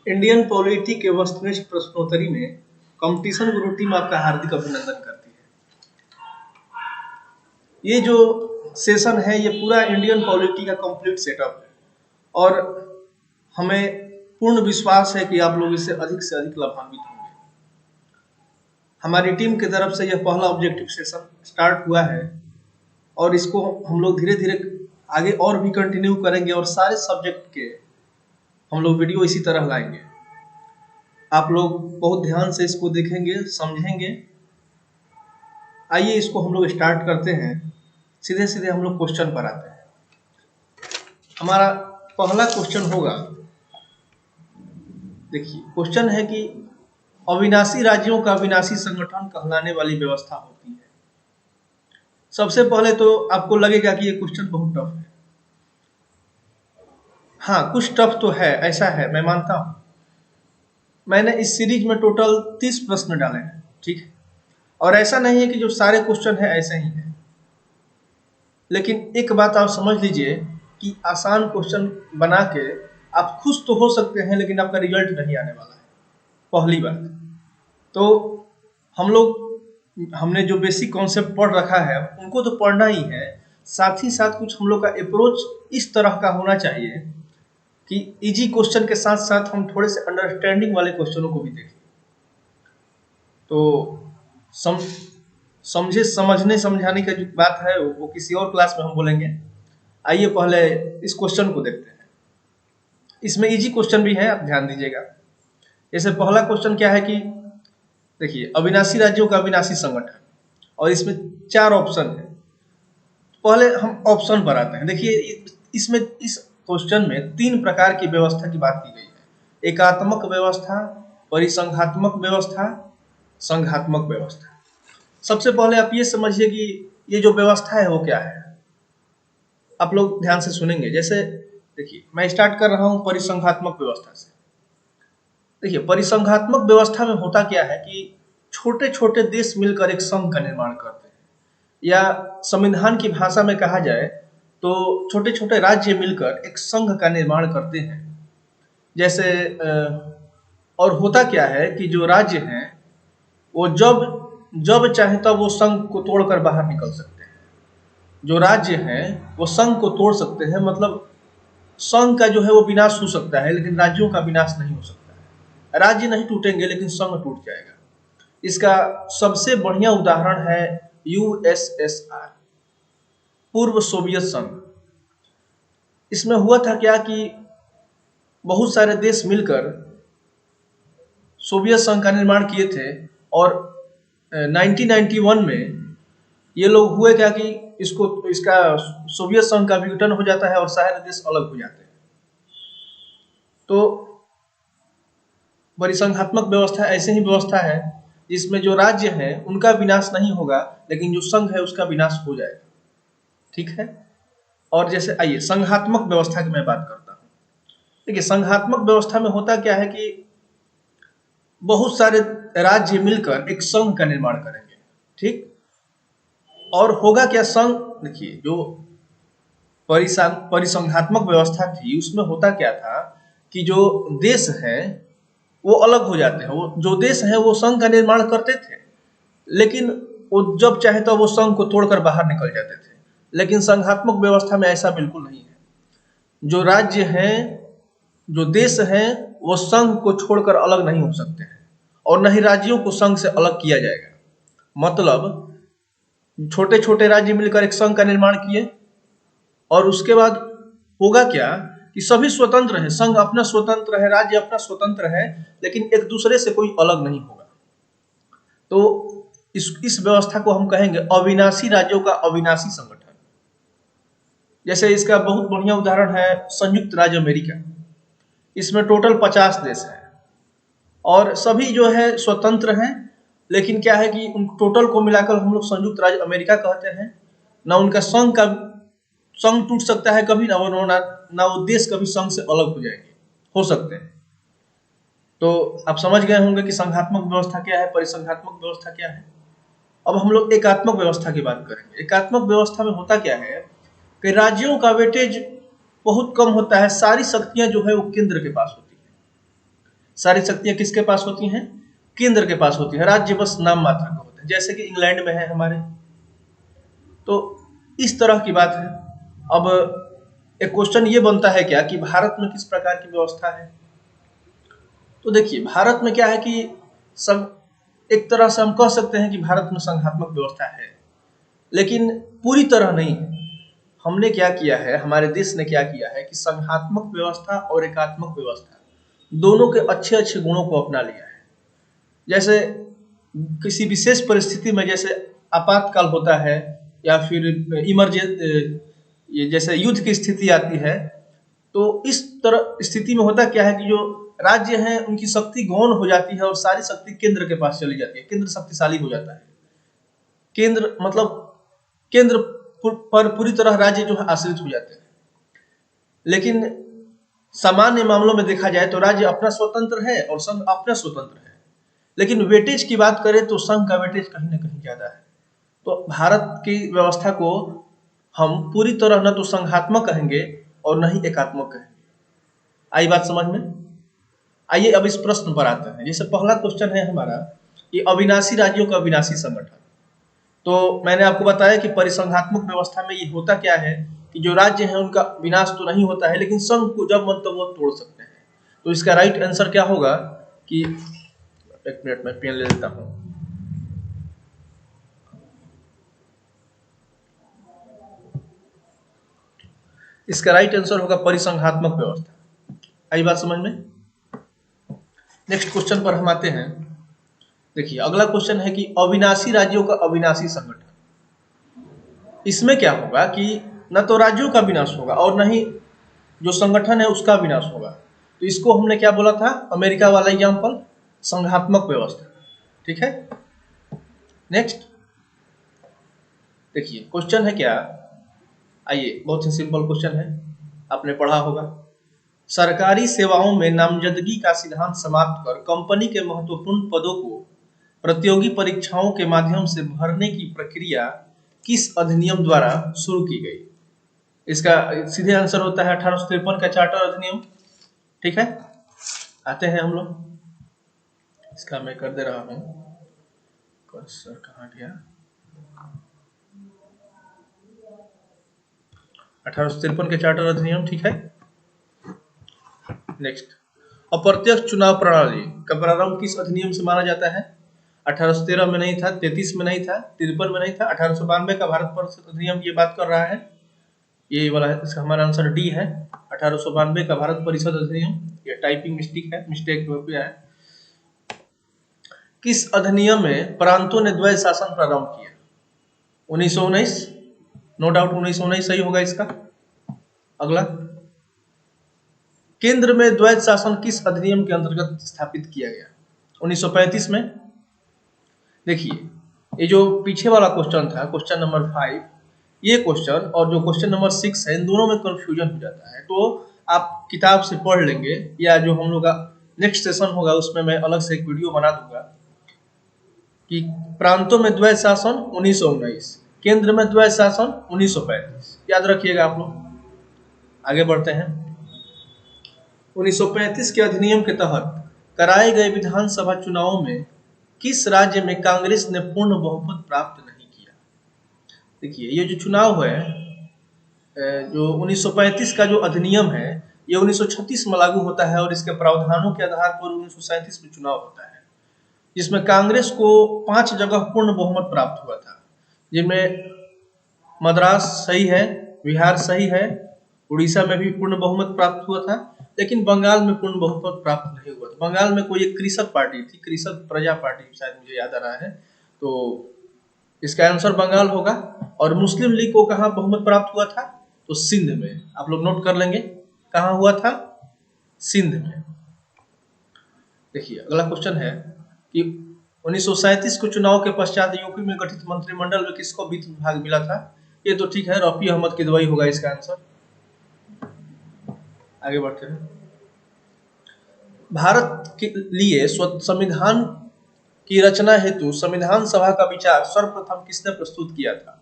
Indian polity के वस्तुनिष्ठ प्रश्नोत्तरी में कंपटीशन गुरु टीम आपका हार्दिक अभिनंदन करती है। ये जो सेशन है ये पूरा इंडियन पॉलिटी का कंप्लीट सेटअप है और हमें पूर्ण विश्वास है कि आप लोग इससे अधिक लाभान्वित होंगे। हमारी टीम की तरफ से यह पहला ऑब्जेक्टिव सेशन स्टार्ट हुआ है और इसको हम लोग धीरे धीरे आगे और भी कंटिन्यू करेंगे और सारे सब्जेक्ट के हम लोग वीडियो इसी तरह लाएंगे। आप लोग बहुत ध्यान से इसको देखेंगे, समझेंगे। आइए इसको हम लोग स्टार्ट करते हैं। सीधे सीधे हम लोग क्वेश्चन पर आते हैं। हमारा पहला क्वेश्चन होगा, देखिए क्वेश्चन है कि अविनाशी राज्यों का विनाशी संगठन कहलाने वाली व्यवस्था होती है। सबसे पहले तो आपको लगेगा कि ये क्वेश्चन बहुत टफ है। हाँ, कुछ टफ तो है, ऐसा है, मैं मानता हूं। मैंने इस सीरीज में टोटल 30 प्रश्न डाले हैं, ठीक है। और ऐसा नहीं है कि जो सारे क्वेश्चन है ऐसे ही है, लेकिन एक बात आप समझ लीजिए कि आसान क्वेश्चन बना के आप खुश तो हो सकते हैं, लेकिन आपका रिजल्ट नहीं आने वाला है, पहली बात। तो हमने जो बेसिक कॉन्सेप्ट पढ़ रखा है उनको तो पढ़ना ही है, साथ ही साथ कुछ हम लोग का अप्रोच इस तरह का होना चाहिए कि इजी क्वेश्चन के साथ साथ हम थोड़े से अंडरस्टैंडिंग वाले क्वेश्चनों को भी देखें। तो समझे समझने समझाने का जो बात है वो किसी और क्लास में हम बोलेंगे। आइए पहले इस क्वेश्चन को देखते हैं। इसमें इजी क्वेश्चन भी है, आप ध्यान दीजिएगा। जैसे पहला क्वेश्चन क्या है कि देखिए, अविनाशी राज्यों का अविनाशी संगठन, और इसमें 4 ऑप्शन है। पहले हम ऑप्शन पर आते हैं। देखिए इसमें इस क्वेश्चन में 3 प्रकार की व्यवस्था की बात की गई है: एकात्मक व्यवस्था, परिसंघात्मक व्यवस्था, संघात्मक व्यवस्था। सबसे पहले आप ये समझिए कि ये जो व्यवस्था है वो क्या है। आप लोग ध्यान से सुनेंगे। जैसे देखिए, मैं स्टार्ट कर रहा हूं परिसंघात्मक व्यवस्था से। देखिए, परिसंघात्मक व्यवस्था में होता क्या है कि छोटे छोटे देश मिलकर एक संघ का निर्माण करते हैं, या संविधान की भाषा में कहा जाए तो छोटे छोटे राज्य मिलकर एक संघ का निर्माण करते हैं। जैसे और होता क्या है कि जो राज्य हैं वो जब जब चाहे तब वो संघ को तोड़कर बाहर निकल सकते हैं। जो राज्य हैं वो संघ को तोड़ सकते हैं, मतलब संघ का जो है वो विनाश हो सकता है, लेकिन राज्यों का विनाश नहीं हो सकता है। राज्य नहीं टूटेंगे लेकिन संघ टूट जाएगा। इसका सबसे बढ़िया उदाहरण है यूएसएसआर, पूर्व सोवियत संघ। इसमें हुआ था क्या कि बहुत सारे देश मिलकर सोवियत संघ का निर्माण किए थे, और 1991 में ये लोग हुए क्या कि इसका सोवियत संघ का विघटन हो जाता है और सारे देश अलग हो जाते हैं। तो परिसंघात्मक व्यवस्था ऐसे ही व्यवस्था है जिसमें जो राज्य है उनका विनाश नहीं होगा, लेकिन जो संघ है उसका विनाश हो जाएगा, ठीक है। और जैसे आइए संघात्मक व्यवस्था की मैं बात करता हूँ। देखिए, संघात्मक व्यवस्था में होता क्या है कि बहुत सारे राज्य मिलकर एक संघ का निर्माण करेंगे, ठीक। और होगा क्या, संघ, देखिए जो परिसंघात्मक व्यवस्था थी उसमें होता क्या था कि जो देश हैं वो अलग हो जाते हैं। वो जो देश हैं वो संघ का निर्माण करते थे, लेकिन वो जब चाहे तो वो संघ को तोड़कर बाहर निकल जाते थे। लेकिन संघात्मक व्यवस्था में ऐसा बिल्कुल नहीं है। जो राज्य हैं, जो देश हैं, वो संघ को छोड़कर अलग नहीं हो सकते हैं, और न ही राज्यों को संघ से अलग किया जाएगा। मतलब छोटे छोटे राज्य मिलकर एक संघ का निर्माण किए, और उसके बाद होगा क्या कि सभी स्वतंत्र है, संघ अपना स्वतंत्र है, राज्य अपना स्वतंत्र है, लेकिन एक दूसरे से कोई अलग नहीं होगा। तो इस व्यवस्था को हम कहेंगे अविनाशी राज्यों का अविनाशी संगठन। जैसे इसका बहुत बढ़िया उदाहरण है संयुक्त राज्य अमेरिका। इसमें टोटल 50 देश हैं और सभी जो है स्वतंत्र हैं, लेकिन क्या है कि उन टोटल को मिलाकर हम लोग संयुक्त राज्य अमेरिका कहते हैं। ना उनका संघ टूट सकता है कभी, ना वो देश कभी संघ से अलग हो जाएंगे, हो सकते हैं। तो आप समझ गए होंगे कि संघात्मक व्यवस्था क्या है, परिसंघात्मक व्यवस्था क्या है। अब हम लोग एकात्मक व्यवस्था की बात करेंगे। एकात्मक व्यवस्था में होता क्या है कि राज्यों का वेटेज बहुत कम होता है, सारी शक्तियां जो है वो केंद्र के पास होती है। सारी शक्तियां किसके पास होती हैं? केंद्र के पास होती है, राज्य बस नाम मात्र का होता है, जैसे कि इंग्लैंड में है हमारे। तो इस तरह की बात है। अब एक क्वेश्चन ये बनता है क्या कि भारत में किस प्रकार की व्यवस्था है? तो देखिए, भारत में क्या है कि एक तरह से हम कह सकते हैं कि भारत में संघात्मक व्यवस्था है, लेकिन पूरी तरह नहीं है। हमने क्या किया है, हमारे देश ने क्या किया है कि संघात्मक व्यवस्था और एकात्मक व्यवस्था दोनों के अच्छे अच्छे गुणों को अपना लिया है। जैसे किसी विशेष परिस्थिति में, जैसे आपातकाल होता है या फिर ये जैसे युद्ध की स्थिति आती है, तो इस तरह स्थिति में होता क्या है कि जो राज्य हैं उनकी शक्ति गौण हो जाती है और सारी शक्ति केंद्र के पास चली जाती है, केंद्र शक्तिशाली हो जाता है। केंद्र मतलब केंद्र पर पूरी तरह राज्य जो है आश्रित हो जाते हैं। लेकिन सामान्य मामलों में देखा जाए तो राज्य अपना स्वतंत्र है और संघ अपना स्वतंत्र है, लेकिन वेटेज की बात करें तो संघ का वेटेज कहीं ना कहीं ज्यादा है। तो भारत की व्यवस्था को हम पूरी तरह न तो संघात्मक कहेंगे और न ही एकात्मक कहेंगे। आई बात समझ में? आइए अब इस प्रश्न पर आते हैं। जैसे पहला क्वेश्चन है हमारा कि अविनाशी राज्यों का अविनाशी संगठन। तो मैंने आपको बताया कि परिसंघात्मक व्यवस्था में ये होता क्या है कि जो राज्य है उनका विनाश तो नहीं होता है, लेकिन संघ को जब मन तब वो तोड़ सकते हैं। तो इसका राइट आंसर क्या होगा कि, एक मिनट में पेन ले लेता हूं। इसका राइट आंसर होगा परिसंघात्मक व्यवस्था। आई बात समझ में? नेक्स्ट क्वेश्चन पर हम आते हैं। देखिए, अगला क्वेश्चन है कि अविनाशी राज्यों का अविनाशी संगठन। इसमें क्या होगा कि न तो राज्यों का विनाश होगा और न ही जो संगठन है उसका विनाश होगा। तो इसको हमने क्या बोला था, अमेरिका वाला एग्जाम्पल, संघात्मक व्यवस्था। ठीक है। नेक्स्ट देखिए, क्वेश्चन है क्या, आइए, बहुत ही सिंपल क्वेश्चन है, आपने पढ़ा होगा। सरकारी सेवाओं में नामजदगी का सिद्धांत समाप्त कर कंपनी के महत्वपूर्ण पदों को प्रतियोगी परीक्षाओं के माध्यम से भरने की प्रक्रिया किस अधिनियम द्वारा शुरू की गई? इसका सीधे आंसर होता है 1853 का चार्टर अधिनियम। ठीक है, आते हैं हम लोग। इसका मैं कर दे रहा हूं, कर्सर कहां गया? 1853 के चार्टर अधिनियम। ठीक है। नेक्स्ट, अप्रत्यक्ष चुनाव प्रणाली का प्रारंभ किस अधिनियम से माना जाता है? 1813 में नहीं था, 33 में नहीं था, 53 में नहीं था, 1892 का भारत परिषद अधिनियम ये बात कर रहा है। ये वाला है, इसका हमारा आंसर डी है, 1892 का भारत परिषद अधिनियम। ये टाइपिंग मिस्टेक हो गया है। किस अधिनियम में प्रांतों ने द्वैध शासन प्रारंभ किया? 1919, नो डाउट 1919 सही होगा इसका। अगला, केंद्र में द्वैध शासन किस अधिनियम के अंतर्गत स्थापित किया गया? 1935 में। देखिए, ये जो पीछे वाला क्वेश्चन था, क्वेश्चन नंबर 5, ये क्वेश्चन और जो क्वेश्चन नंबर 6 है, इन दोनों में कंफ्यूजन हो जाता है। तो आप किताब से पढ़ लेंगे या जो हम लोग का नेक्स्ट सेशन होगा उसमें मैं अलग से एक वीडियो बना दूंगा कि प्रांतों में द्वैध शासन 1919, केंद्र में द्वैध शासन 1935। याद रखिएगा आप लोग। आगे बढ़ते हैं। 1935 के अधिनियम के तहत कराए गए विधानसभा चुनावों में किस राज्य में कांग्रेस ने पूर्ण बहुमत प्राप्त नहीं किया? देखिए, ये जो चुनाव है, जो 1935 का जो अधिनियम है, ये 1936 में लागू होता है और इसके प्रावधानों के आधार पर 1937 में चुनाव होता है, जिसमें कांग्रेस को 5 जगह पूर्ण बहुमत प्राप्त हुआ था, जिनमें मद्रास सही है, बिहार सही है, उड़ीसा में भी पूर्ण बहुमत प्राप्त हुआ था, लेकिन बंगाल में पूर्ण बहुमत प्राप्त नहीं हुआ था। बंगाल में कोई एक कृषक पार्टी थी, कृषक प्रजा पार्टी, शायद मुझे याद आ रहा है। तो इसका आंसर बंगाल होगा। और मुस्लिम लीग को कहां बहुमत प्राप्त हुआ था? तो सिंध में। आप लोग नोट कर लेंगे कहां हुआ था, सिंध में। देखिए, अगला क्वेश्चन है कि 1937 के चुनाव के पश्चात यूपी में गठित मंत्रिमंडल में किसको वित्त विभाग मिला था? ये तो ठीक है, रफी अहमद किदवई होगा इसका आंसर। आगे बढ़ते हैं। भारत के लिए संविधान की रचना हेतु संविधान सभा का विचार सर्वप्रथम किसने प्रस्तुत किया था?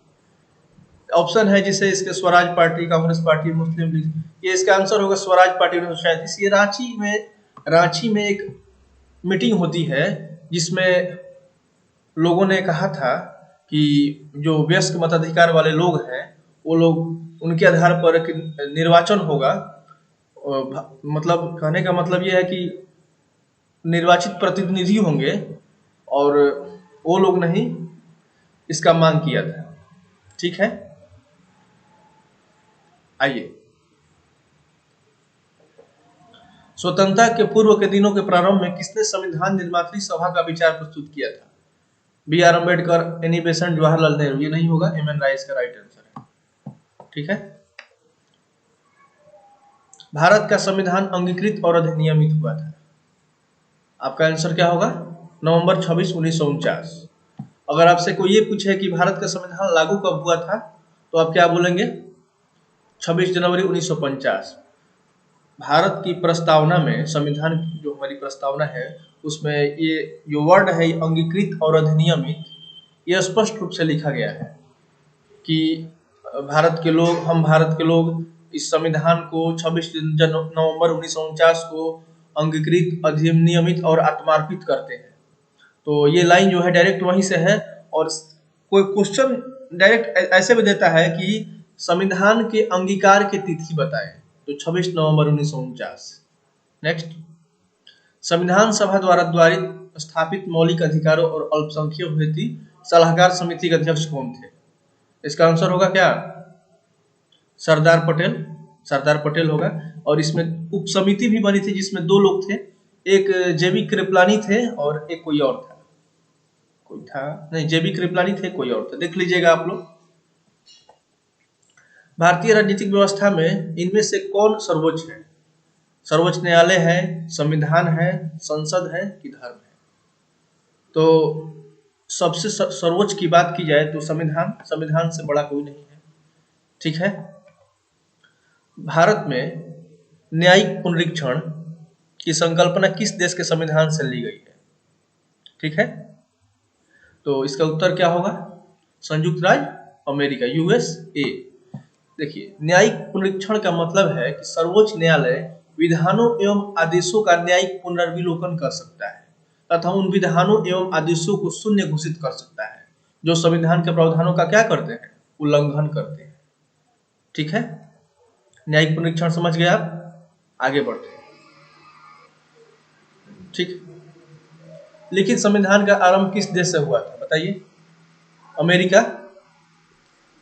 ऑप्शन है जिसे इसके स्वराज पार्टी, कांग्रेस पार्टी, मुस्लिम लीग। ये इसका आंसर होगा स्वराज पार्टी 1937। ये रांची में एक मीटिंग होती है जिसमें लोगों ने कहा था कि जो वयस्क मताधिकार वाले लोग हैं वो लोग उनके आधार पर एक निर्वाचन होगा। मतलब कहने का मतलब ये है कि निर्वाचित प्रतिनिधि होंगे और वो लोग नहीं इसका मांग किया था। ठीक है, आइए। स्वतंत्रता के पूर्व के दिनों के प्रारंभ में किसने संविधान निर्मात्री सभा का विचार प्रस्तुत किया था? B R Ambedkar, Annie Besant, Jawaharlal Nehru. ये नहीं होगा, एम एन राय इसका राइट आंसर है। ठीक है। भारत का संविधान अंगीकृत और अधिनियमित हुआ था। आपका आंसर क्या होगा? नवंबर 26, 1949। अगर आपसे कोई ये पूछे कि भारत का संविधान लागू कब हुआ था तो आप क्या बोलेंगे? 26 जनवरी 1950। भारत की प्रस्तावना में, संविधान की जो हमारी प्रस्तावना है उसमें ये जो वर्ड है अंगीकृत और अधिनियमित, ये स्पष्ट रूप से लिखा गया है कि भारत के लोग, हम भारत के लोग इस संविधान को 26 नवंबर 1949 को अंगीकृत, अधिनियमित और आत्मार्पित करते हैं। तो ये लाइन जो है डायरेक्ट वहीं से है। और कोई क्वेश्चन डायरेक्ट ऐसे भी देता है कि संविधान के अंगीकार की तिथि बताएं, तो 26 नवंबर 1949। नेक्स्ट, संविधान सभा द्वारा स्थापित मौलिक अधिकारों और अल्पसंख्यक हित सलाहकार समिति के अध्यक्ष कौन थे? इसका आंसर होगा क्या? सरदार पटेल। सरदार पटेल होगा। और इसमें उप समिति भी बनी थी जिसमें दो लोग थे, एक जेबी कृपलानी थे और एक कोई और था। कोई था नहीं, जेबी कृपलानी थे, कोई और था, देख लीजिएगा आप लोग। भारतीय राजनीतिक व्यवस्था में इनमें से कौन सर्वोच्च है? सर्वोच्च न्यायालय है, संविधान है, संसद है कि धर्म है? तो सबसे सर्वोच्च की बात की जाए तो संविधान, संविधान से बड़ा कोई नहीं है। ठीक है। भारत में न्यायिक पुनरीक्षण की संकल्पना किस देश के संविधान से ली गई है? ठीक है, तो इसका उत्तर क्या होगा? संयुक्त राज्य अमेरिका, यूएसए। देखिए, न्यायिक पुनरीक्षण का मतलब है कि सर्वोच्च न्यायालय विधानों एवं आदेशों का न्यायिक पुनर्विलोकन कर सकता है तथा उन विधानों एवं आदेशों को शून्य घोषित कर सकता है जो संविधान के प्रावधानों का क्या करते हैं? उल्लंघन करते हैं। ठीक है, न्यायिक पुनरीक्षण समझ गए आप? आगे बढ़ते हैं। ठीक, लिखित संविधान का आरंभ किस देश से हुआ था बताइए? अमेरिका।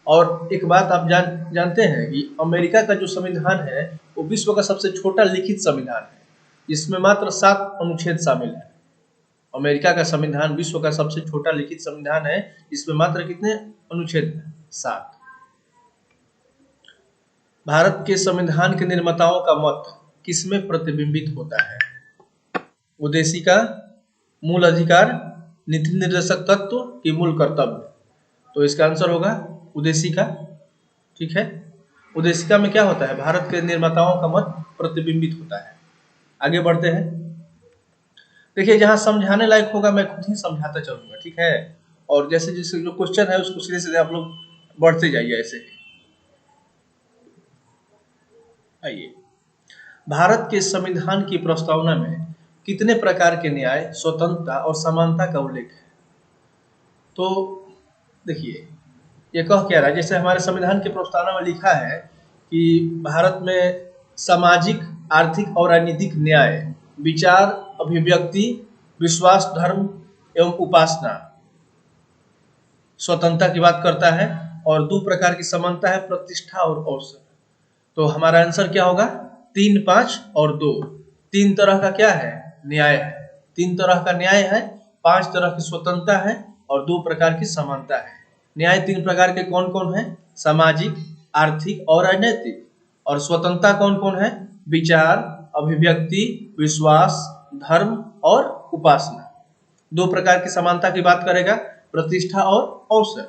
और एक बात आप जानते हैं कि अमेरिका का जो संविधान है वो विश्व का सबसे छोटा लिखित संविधान है, जिसमें मात्र 7 अनुच्छेद शामिल है। अमेरिका का संविधान विश्व का सबसे छोटा लिखित संविधान है, इसमें मात्र कितने अनुच्छेद हैं? 7। भारत के संविधान के निर्माताओं का मत किसमें प्रतिबिंबित होता है? उद्देशिका, मूल अधिकार, नीति निर्देशक तत्व की मूल कर्तव्य? तो इसका आंसर होगा उद्देशिका। ठीक है, उद्देशिका में क्या होता है? भारत के निर्माताओं का मत प्रतिबिंबित होता है। आगे बढ़ते हैं। देखिए, जहां समझाने लायक होगा मैं खुद ही समझाता चलूंगा। ठीक है, और जैसे जैसे जो क्वेश्चन है उसको सीधे सीधे आप लोग बढ़ते जाइए ऐसे ही। आइए, भारत के संविधान की प्रस्तावना में कितने प्रकार के न्याय, स्वतंत्रता और समानता का उल्लेख है? तो देखिए, ये कह क्या रहा है? जैसे हमारे संविधान की प्रस्तावना में लिखा है कि भारत में सामाजिक, आर्थिक और राजनीतिक न्याय, विचार, अभिव्यक्ति, विश्वास, धर्म एवं उपासना, स्वतंत्रता की बात करता है। और 2 प्रकार की समानता है, प्रतिष्ठा और अवसर। तो हमारा आंसर क्या होगा? 3, 5 और 2। 3 तरह का क्या है? न्याय है। 3 तरह का न्याय है, 5 तरह की स्वतंत्रता है और 2 प्रकार की समानता है। न्याय 3 प्रकार के कौन कौन है? सामाजिक, आर्थिक और राजनीतिक। और स्वतंत्रता कौन कौन है? विचार, अभिव्यक्ति, विश्वास, धर्म और उपासना। 2 प्रकार की समानता की बात करेगा, प्रतिष्ठा और अवसर।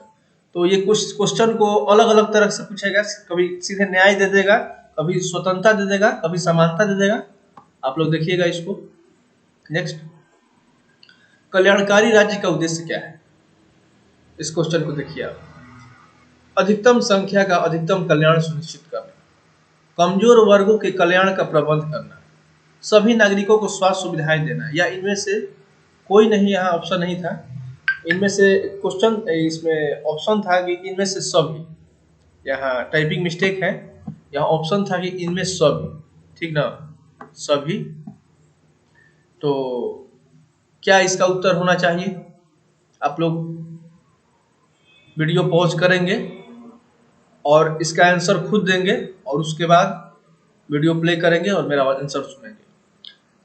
तो ये कुछ क्वेश्चन को अलग अलग तरह से पूछेगा, कभी सीधे न्याय दे देगा, कभी स्वतंत्रता दे देगा, कभी समानता दे देगा। आप लोग देखिएगा इसको। नेक्स्ट, कल्याणकारी राज्य का उद्देश्य क्या है? इस क्वेश्चन को देखिए आप। अधिकतम संख्या का अधिकतम कल्याण सुनिश्चित करना, कमजोर वर्गों के कल्याण का प्रबंध करना, सभी नागरिकों को स्वास्थ्य सुविधाएं देना, या इनमें से कोई नहीं, यहाँ ऑप्शन नहीं था, इनमें से क्वेश्चन इसमें ऑप्शन था कि इनमें से सभी, यहाँ टाइपिंग मिस्टेक है, यहाँ ऑप्शन था कि इनमें सभी, ठीक ना, सभी। तो क्या इसका उत्तर होना चाहिए? आप लोग वीडियो पॉज करेंगे और इसका आंसर खुद देंगे और उसके बाद वीडियो प्ले करेंगे और मेरा आंसर सुनेंगे।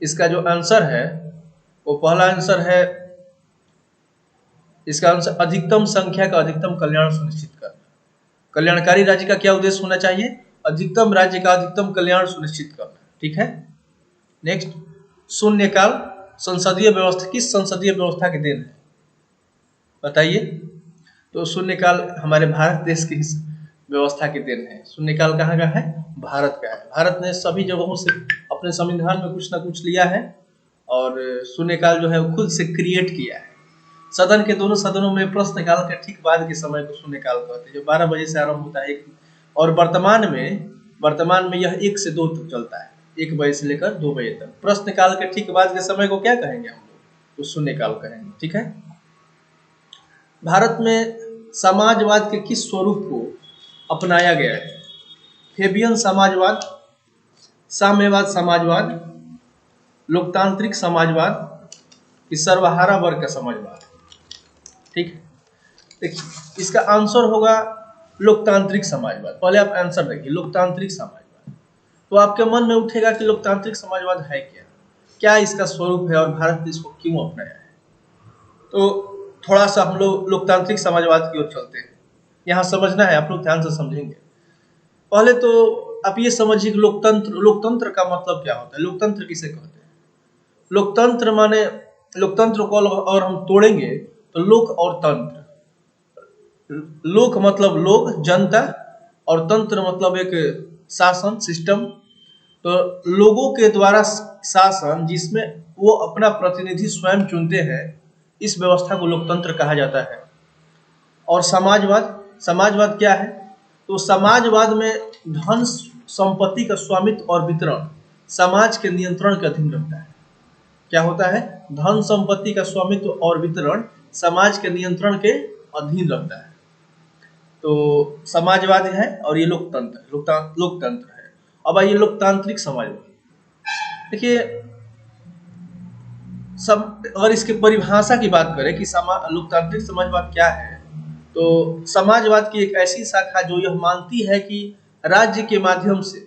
इसका जो आंसर है वो पहला आंसर है, इसका आंसर अधिकतम संख्या का अधिकतम कल्याण सुनिश्चित करना। कल्याणकारी राज्य का क्या उद्देश्य होना चाहिए? अधिकतम राज्य का अधिकतम कल्याण सुनिश्चित करना, ठीक है। नेक्स्ट, शून्यकाल संसदीय व्यवस्था किस संसदीय व्यवस्था की देन है? बताइए। तो शून्यकाल हमारे भारत देश की व्यवस्था की देन है। शून्यकाल कहाँ का है? भारत का है। भारत ने सभी जगहों से अपने संविधान में कुछ ना कुछ लिया है और शून्यकाल जो है वो खुद से क्रिएट किया है। सदन के दोनों सदनों में प्रश्नकाल के ठीक बाद के समय को शून्यकाल कहते हैं, जो 12 बजे से आरंभ होता है और वर्तमान में यह 1 से 2 तक चलता है, 1 बजे से लेकर 2 बजे तक। प्रश्नकाल के ठीक बाद के समय को क्या कहेंगे हम लोग? तो शून्यकाल कहेंगे, ठीक है। भारत में समाजवाद के किस स्वरूप को अपनाया गया है? फेबियन समाजवाद, साम्यवाद समाजवाद, लोकतांत्रिक समाजवाद कि सर्वहारा वर्ग का समाजवाद? ठीक है, देखिए इसका आंसर होगा लोकतांत्रिक समाजवाद। पहले आप आंसर देखिए, लोकतांत्रिक समाजवाद। तो आपके मन में उठेगा कि लोकतांत्रिक समाजवाद है क्या, क्या इसका स्वरूप है और भारत ने इसको क्यों अपनाया है। तो थोड़ा सा हम लोग लोकतांत्रिक समाजवाद की ओर चलते हैं। यहाँ समझना है, आप लोग ध्यान से समझेंगे। पहले तो आप ये समझिए कि लोकतंत्र का मतलब क्या होता है, लोकतंत्र किसे कहते हैं। लोकतंत्र माने, लोकतंत्र को और हम तोड़ेंगे तो लोक और तंत्र। लोक मतलब लोग, जनता, और तंत्र मतलब एक शासन, सिस्टम। तो लोगों के द्वारा शासन जिसमें वो अपना प्रतिनिधि स्वयं चुनते हैं, इस व्यवस्था को लोकतंत्र कहा जाता है। और समाजवाद क्या है? तो समाजवाद में धन संपत्ति का स्वामित्व और वितरण समाज के नियंत्रण के अधीन रहता है। क्या होता है? धन संपत्ति का स्वामित्व और वितरण समाज के नियंत्रण के अधीन रहता है। तो समाजवाद है और ये लोकतंत्र है। अब आइए लोकतांत्रिक समाजवाद। देखिए अगर इसके परिभाषा की बात करें कि लोकतांत्रिक समाजवाद क्या है, तो समाजवाद की एक ऐसी शाखा जो यह मानती है कि राज्य के माध्यम से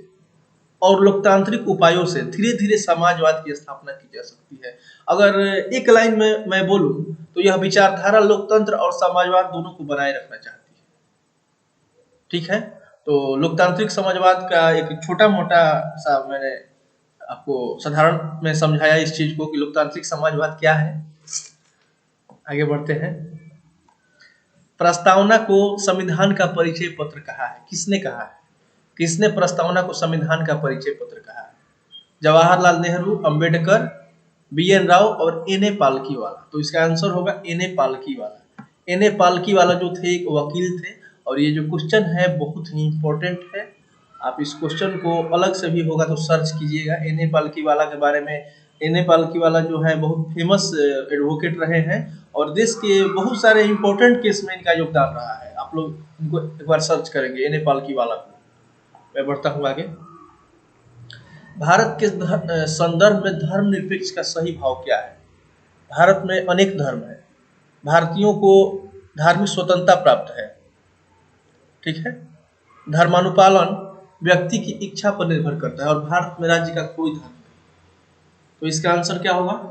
और लोकतांत्रिक उपायों से धीरे धीरे समाजवाद की स्थापना की जा सकती है। अगर एक लाइन में मैं बोलूं तो यह विचारधारा लोकतंत्र और समाजवाद दोनों को बनाए रखना चाहती है, ठीक है। तो लोकतांत्रिक समाजवाद का एक छोटा मोटा सा मैंने आपको साधारण में समझाया इस चीज को कि लोकतांत्रिक समाजवाद क्या है। आगे बढ़ते हैं। प्रस्तावना को संविधान का परिचय पत्र कहा है। किसने कहा है? किसने प्रस्तावना को संविधान का परिचय पत्र कहा है? जवाहरलाल नेहरू, अंबेडकर, बी.एन. राव और एन.ए. पालकीवाला। तो इसका आंसर होगा एन.ए. पालकीवाला। एन.ए. पालकीवाला जो थे एक वकील थे और ये जो क्वेश्चन है बहुत ही इंपॉर्टेंट है। आप इस क्वेश्चन को अलग से भी होगा तो सर्च कीजिएगा एन.ए. पालकीवाला के बारे में। एन.ए. पालकीवाला जो है बहुत फेमस एडवोकेट रहे हैं और देश के बहुत सारे इंपॉर्टेंट केस में इनका योगदान रहा है। आप लोग इनको एक बार सर्च करेंगे एन.ए. पालकीवाला को। मैं बढ़ता हूँ आगे। भारत के संदर्भ में धर्मनिरपेक्ष का सही भाव क्या है? भारत में अनेक धर्म है, भारतीयों को धार्मिक स्वतंत्रता प्राप्त है, ठीक है। धर्मानुपालन व्यक्ति की इच्छा पर निर्भर करता है और भारत में राज्य का कोई धर्म नहीं। तो इसका आंसर क्या होगा?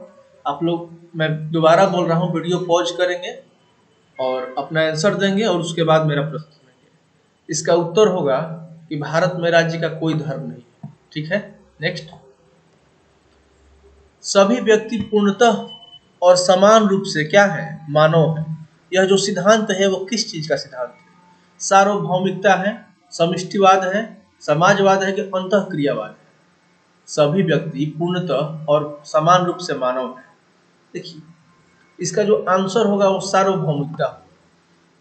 आप लोग, मैं दोबारा बोल रहा हूँ, वीडियो पॉज करेंगे और अपना आंसर देंगे और उसके बाद मेरा प्रश्न सुनेंगे। इसका उत्तर होगा कि भारत में राज्य का कोई धर्म नहीं है, ठीक है। नेक्स्ट, सभी व्यक्ति पूर्णतः और समान रूप से क्या है? मानव है। यह जो सिद्धांत है वो किस चीज का सिद्धांत है? सार्वभौमिकता है, समष्टिवाद है, समाजवाद है कि अंतःक्रियावाद है? सभी व्यक्ति पूर्णतः और समान रूप से मानव है। देखिए इसका जो आंसर होगा वो सार्वभौमिकता।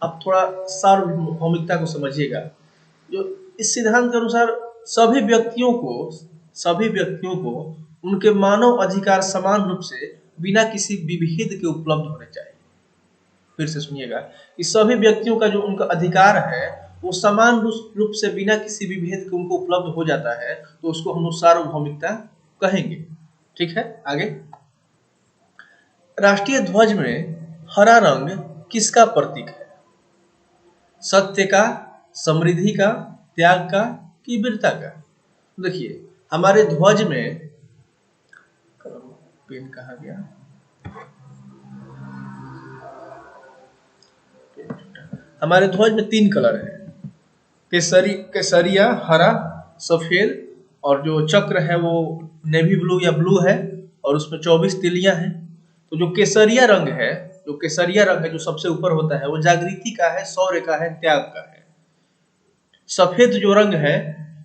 अब थोड़ा सार्वभौमिकता को समझिएगा। जो इस सिद्धांत के अनुसार सभी व्यक्तियों को उनके मानव अधिकार समान रूप से बिना किसी विभेद के उपलब्ध होने चाहिए। फिर से सुनिएगा कि सभी व्यक्तियों का जो उनका अधिकार है वो समान रूप से बिना किसी विभेद के उनको उपलब्ध हो जाता है, तो उसको हम लोग सार्वभौमिकता कहेंगे। ठीक है, आगे। राष्ट्रीय ध्वज में हरा रंग किसका प्रतीक है? सत्य का, समृद्धि का, त्याग का कि वीरता का? देखिए हमारे ध्वज में, पेन कहाँ गया, हमारे ध्वज में 3 कलर है, केसरिया, हरा, सफेद, और जो चक्र है वो नेवी ब्लू या ब्लू है और उसमें 24 तिलियां हैं। तो जो केसरिया रंग है, जो सबसे ऊपर होता है वो जागृति का है, शौर्य का है, त्याग का है। सफेद जो रंग है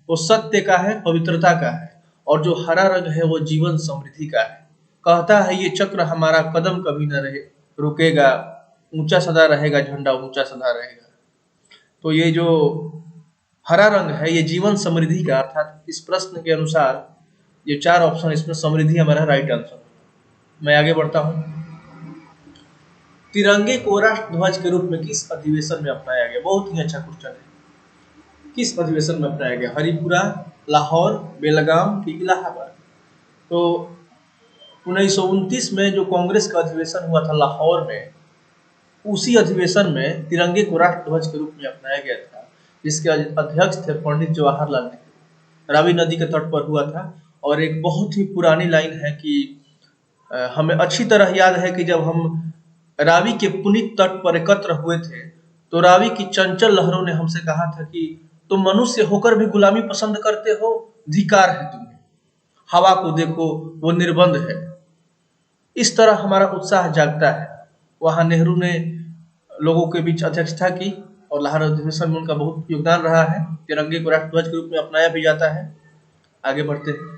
वो सत्य का है, पवित्रता का है। और जो हरा रंग है वो जीवन समृद्धि का है। कहता है ये चक्र हमारा कदम कभी न रहे रुकेगा, ऊंचा सदा रहेगा, झंडा ऊंचा सदा रहेगा। तो ये जो हरा रंग है ये जीवन समृद्धि का, अर्थात इस प्रश्न के अनुसार ये 4 ऑप्शन, इसमें समृद्धि हमारा राइट आंसर। मैं आगे बढ़ता हूं। तिरंगे को राष्ट्र ध्वज के रूप में किस अधिवेशन में अपनाया गया? बहुत ही अच्छा क्वेश्चन है। किस अधिवेशन में अपनाया गया? हरिपुरा, लाहौर, बेलगाम कि इलाहाबाद? तो 1929 में जो कांग्रेस का अधिवेशन हुआ था लाहौर में, उसी अधिवेशन में तिरंगे को राष्ट्र ध्वज के रूप में अपनाया गया था, जिसके अध्यक्ष थे पंडित जवाहरलाल नेहरू। रावी नदी के तट पर हुआ था। और एक बहुत ही पुरानी लाइन है कि हमें अच्छी तरह याद है कि जब हम रावी के पुनीत तट पर एकत्र हुए थे तो रावी की चंचल लहरों ने हमसे कहा था कि तुम मनुष्य होकर भी गुलामी पसंद करते हो, धिक्कार है तुम्हें, हवा को देखो वो निर्बंध है। इस तरह हमारा उत्साह जागता है। वहां नेहरू ने लोगों के बीच अध्यक्षता की और लाहौर अधिवेशन में उनका बहुत योगदान रहा है। तिरंगे को राष्ट्र ध्वज के रूप में अपनाया भी जाता है। आगे बढ़ते हैं।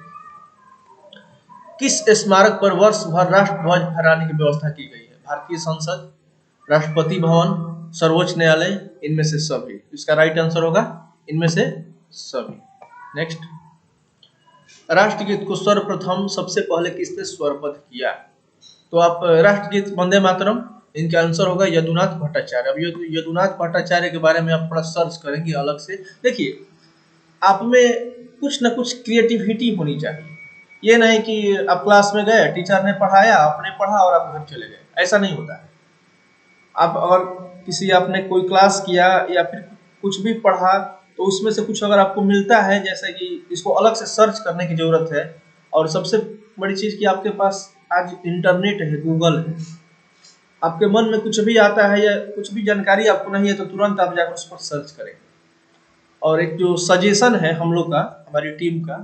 किस स्मारक पर वर्ष भर राष्ट्र ध्वज फहराने की व्यवस्था की गई है? भारतीय संसद, राष्ट्रपति भवन, सर्वोच्च न्यायालय, इनमें से सभी? इसका राइट आंसर होगा इनमें से सभी। नेक्स्ट, राष्ट्रगीत को सर्वप्रथम सबसे पहले किसने स्वरबद्ध किया? तो आप राष्ट्रगीत वंदे मातरम, इनका आंसर होगा यदुनाथ भट्टाचार्य। अब यदुनाथ भट्टाचार्य के बारे में आप थोड़ा सर्च करेंगे अलग से। देखिए आप में कुछ ना कुछ क्रिएटिविटी होनी चाहिए। ये नहीं कि आप क्लास में गए, टीचर ने पढ़ाया, आपने पढ़ा और आप घर चले गए, ऐसा नहीं होता है। आप अगर किसी आपने कोई क्लास किया या फिर कुछ भी पढ़ा तो उसमें से कुछ अगर आपको मिलता है, जैसे कि इसको अलग से सर्च करने की जरूरत है। और सबसे बड़ी चीज कि आपके पास आज इंटरनेट है, गूगल है। आपके मन में कुछ भी आता है या कुछ भी जानकारी आपको नहीं है तो तुरंत आप जाकर उस पर सर्च करेंगे। और एक जो सजेशन है हम लोग का, हमारी टीम का,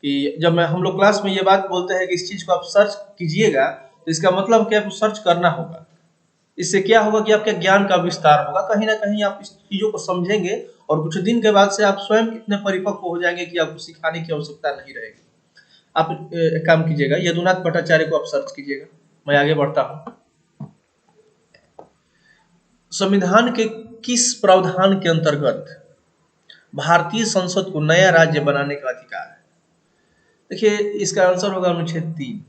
कि जब हम लोग क्लास में ये बात बोलते हैं कि इस चीज को आप सर्च कीजिएगा, तो इसका मतलब कि आपको सर्च करना होगा। इससे क्या होगा कि आपके ज्ञान का विस्तार होगा, कहीं ना कहीं आप इस चीजों को समझेंगे और कुछ दिन के बाद से आप स्वयं इतने परिपक्व हो जाएंगे कि आपको सिखाने की आवश्यकता नहीं रहेगी। आप एक काम कीजिएगा, यदुनाथ भट्टाचार्य को आप सर्च कीजिएगा। मैं आगे बढ़ता हूँ। संविधान के किस प्रावधान के अंतर्गत भारतीय संसद को नया राज्य बनाने का अधिकार है? देखिए इसका आंसर होगा अनुच्छेद 3।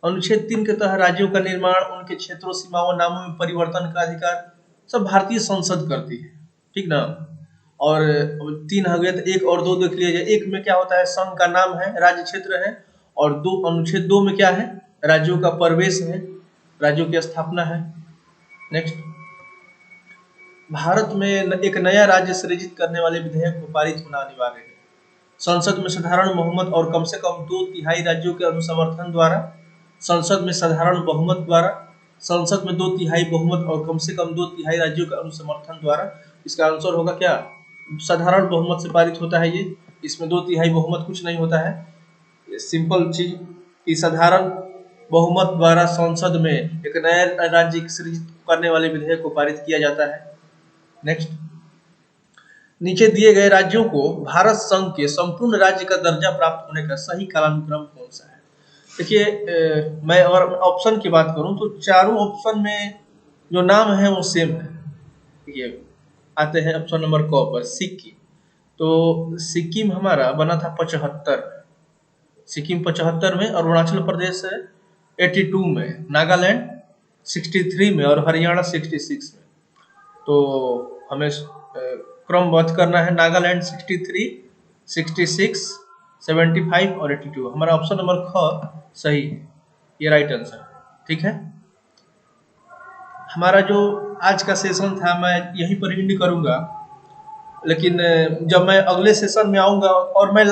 अनुच्छेद 3 के तहत राज्यों का निर्माण, उनके क्षेत्रों, सीमाओं, नामों में परिवर्तन का अधिकार सब भारतीय संसद करती है। ठीक ना? और 3 हो गया तो 1 और 2 देख लीजिए। 1 में क्या होता है? संघ का नाम है, राज्य क्षेत्र है। और अनुच्छेद 2 में क्या है? राज्यों का प्रवेश है, राज्यों की स्थापना है। नेक्स्ट, भारत में एक नया राज्य सृजित करने वाले विधेयक को पारित होना अनिवार्य है। संसद में साधारण बहुमत और कम से कम 2/3 राज्यों के अनुसमर्थन द्वारा, संसद में साधारण बहुमत द्वारा, संसद में 2/3 बहुमत और कम से कम 2/3 राज्यों के अनुसमर्थन द्वारा। इसका आंसर होगा क्या? साधारण बहुमत से पारित होता है ये। इसमें 2/3 बहुमत कुछ नहीं होता है। सिंपल चीज कि साधारण बहुमत द्वारा संसद में एक नया राज्य सृजित करने वाले विधेयक को पारित किया जाता है। नेक्स्ट, नीचे दिए गए राज्यों को भारत संघ के संपूर्ण राज्य का दर्जा प्राप्त होने का सही कालानुक्रम कौन सा है? देखिए मैं अगर ऑप्शन की बात करूं तो चारों ऑप्शन में जो नाम है वो सेम है। ये आते हैं ऑप्शन नंबर क पर, सिक्किम। तो सिक्किम हमारा बना था 75 में। सिक्किम 75 में और अरुणाचल प्रदेश 82 में, नागालैंड 63 में और हरियाणा 66 में। तो हमें क्रमबद्ध करना है, नागालैंड 63, 66, 75 और 82। हमारा ऑप्शन नंबर ख सही है, ये राइट आंसर है। ठीक है, हमारा जो आज का सेशन था मैं यहीं पर एंड करूंगा, लेकिन जब मैं अगले सेशन में आऊंगा और मैं